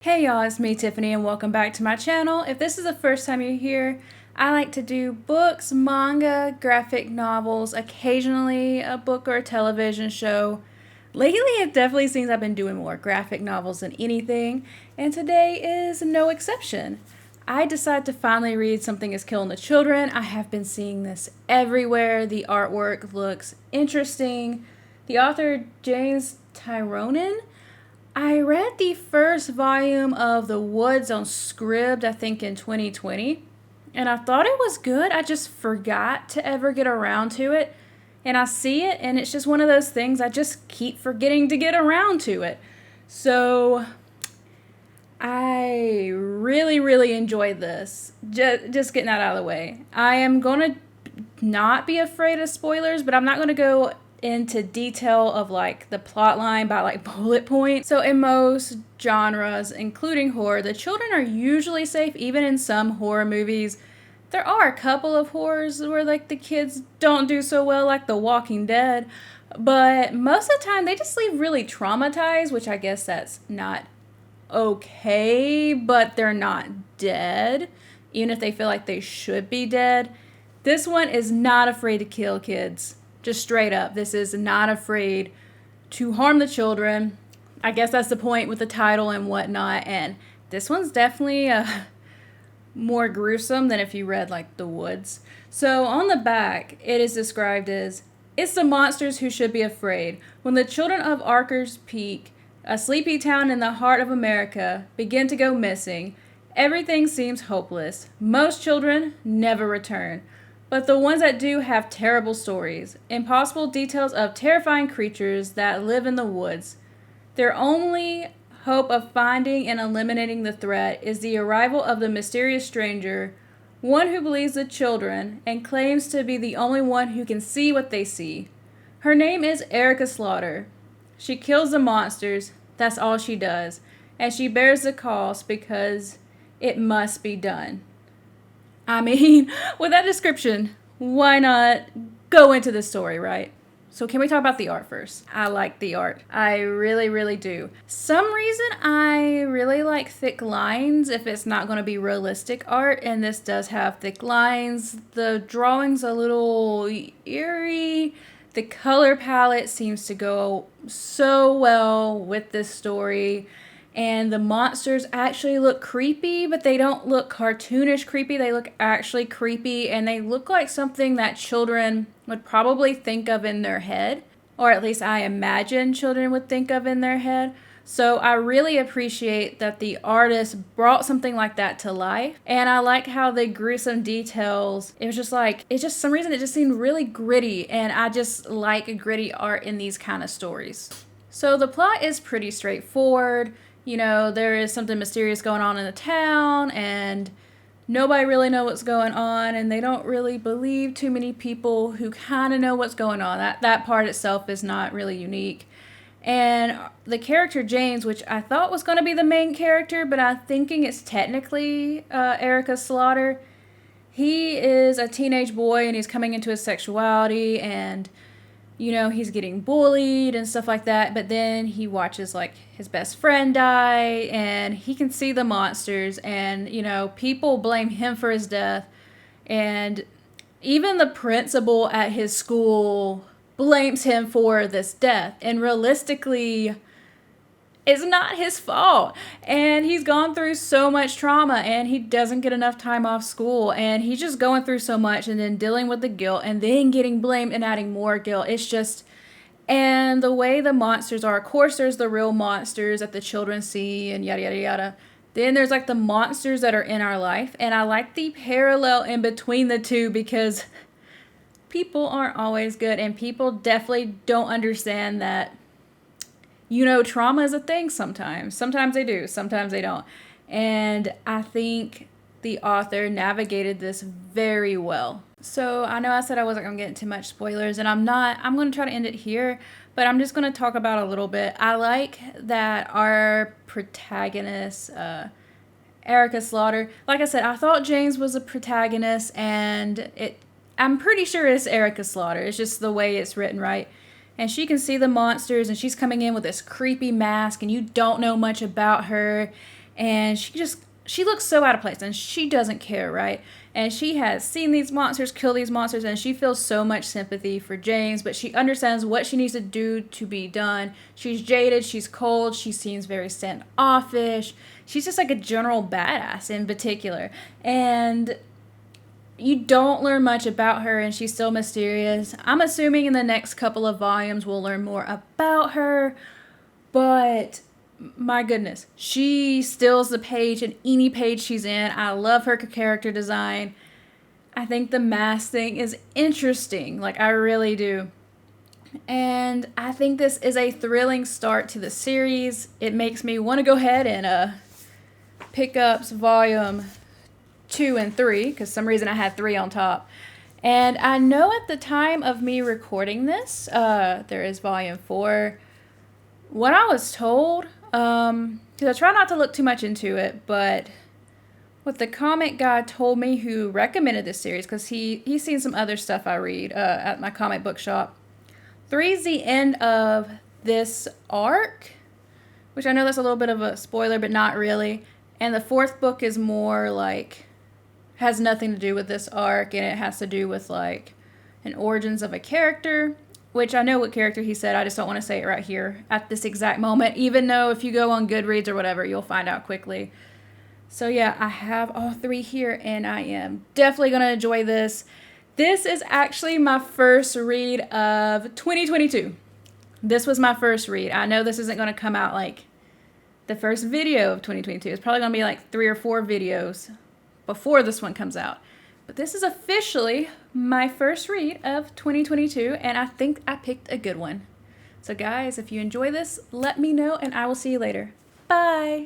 Hey y'all, it's me Tiffany and welcome back to my channel. If this is the first time you're here, I like to do books, manga, graphic novels, occasionally a book or a television show. Lately it definitely seems I've been doing more graphic novels than anything, and today is no exception. I decided to finally read Something is Killing the Children. I have been seeing this everywhere. The artwork looks interesting. The author, James Tyronin. I read the first volume of The Woods on Scribd, I think in 2020, and I thought it was good. I just forgot to ever get around to it. And I see it, and it's just one of those things I just keep forgetting to get around to it. So I really enjoyed this. Just getting that out of the way. I am going to not be afraid of spoilers, but I'm not going to go into detail of like the plot line by like bullet points. So in most genres, including horror, the children are usually safe. Even in some horror movies, there are a couple of horrors where like the kids don't do so well, like The Walking Dead, but most of the time they just leave really traumatized, which I guess that's not okay, but they're not dead, even if they feel like they should be dead. This one is not afraid to kill kids. Just straight up. This is not afraid to harm the children. I guess that's the point with the title and whatnot. And this one's definitely more gruesome than if you read like The Woods. So on the back, it is described as, "It's the monsters who should be afraid. When the children of Archer's Peak, a sleepy town in the heart of America, begin to go missing, everything seems hopeless. Most children never return. But the ones that do have terrible stories, impossible details of terrifying creatures that live in the woods. Their only hope of finding and eliminating the threat is the arrival of the mysterious stranger, one who believes the children and claims to be the only one who can see what they see. Her name is Erica Slaughter. She kills the monsters, that's all she does, and she bears the cost because it must be done." I mean, with that description, why not go into the story, right? So can we talk about the art first? I like the art. I really do. Some reason I really like thick lines if it's not going to be realistic art, and this does have thick lines. The drawing's a little eerie. The color palette seems to go so well with this story. And the monsters actually look creepy, but they don't look cartoonish creepy. They look actually creepy, and they look like something that children would probably think of in their head. Or at least I imagine children would think of in their head. So I really appreciate that the artist brought something like that to life. And I like how the gruesome details, it was just like, it just, some reason it just seemed really gritty. And I just like gritty art in these kind of stories. So the plot is pretty straightforward. You know, there is something mysterious going on in the town, and nobody really knows what's going on, and they don't really believe too many people who kind of know what's going on. That part itself is not really unique. And the character James, which I thought was going to be the main character, but I'm thinking it's technically Erica Slaughter. He is a teenage boy, and he's coming into his sexuality, and you know, he's getting bullied and stuff like that, but then he watches like his best friend die, and he can see the monsters, and you know, people blame him for his death, and even the principal at his school blames him for this death, and realistically it's not his fault. And he's gone through so much trauma, and he doesn't get enough time off school, and he's just going through so much, and then dealing with the guilt, and then getting blamed and adding more guilt. It's just, and the way the monsters are, of course there's the real monsters that the children see and yada yada. Then there's like the monsters that are in our life, and I like the parallel in between the two, because people aren't always good, and people definitely don't understand that, you know, trauma is a thing sometimes. Sometimes they do, sometimes they don't. And I think the author navigated this very well. So I know I said I wasn't going to get into much spoilers, and I'm not. I'm going to try to end it here, but I'm just going to talk about a little bit. I like that our protagonist, Erica Slaughter, like I said, I thought James was a protagonist, and I'm pretty sure it's Erica Slaughter. It's just the way it's written, right? And she can see the monsters, and she's coming in with this creepy mask, and you don't know much about her. and she looks so out of place, and she doesn't care, right? And she has seen these monsters kill these monsters, and she feels so much sympathy for James, but she understands what she needs to do to be done. She's jaded, she's cold, she seems very standoffish. She's just like a general badass in particular. And you don't learn much about her, and she's still mysterious. I'm assuming in the next couple of volumes we'll learn more about her, but my goodness, she steals the page in any page she's in. I love her character design. I think the mask thing is interesting. Like, I really do. And I think this is a thrilling start to the series. It makes me want to go ahead and pick up volume 2 and 3, because some reason I had 3 on top. And I know at the time of me recording this, there is volume 4. What I was told, because I try not to look too much into it, but what the comic guy told me who recommended this series, because he's seen some other stuff I read at my comic book shop. 3 is the end of this arc, which I know that's a little bit of a spoiler, but not really. And the 4th book is more like, has nothing to do with this arc, and it has to do with like an origins of a character, which I know what character he said. I just don't want to say it right here at this exact moment, even though if you go on Goodreads or whatever, you'll find out quickly. So yeah, I have all 3 here, and I am definitely going to enjoy this. This is actually my first read of 2022. This was my first read. I know this isn't going to come out like the first video of 2022. It's probably going to be like 3 or 4 videos before this one comes out. But this is officially my first read of 2022, and I think I picked a good one. So guys, if you enjoy this, let me know, and I will see you later. Bye!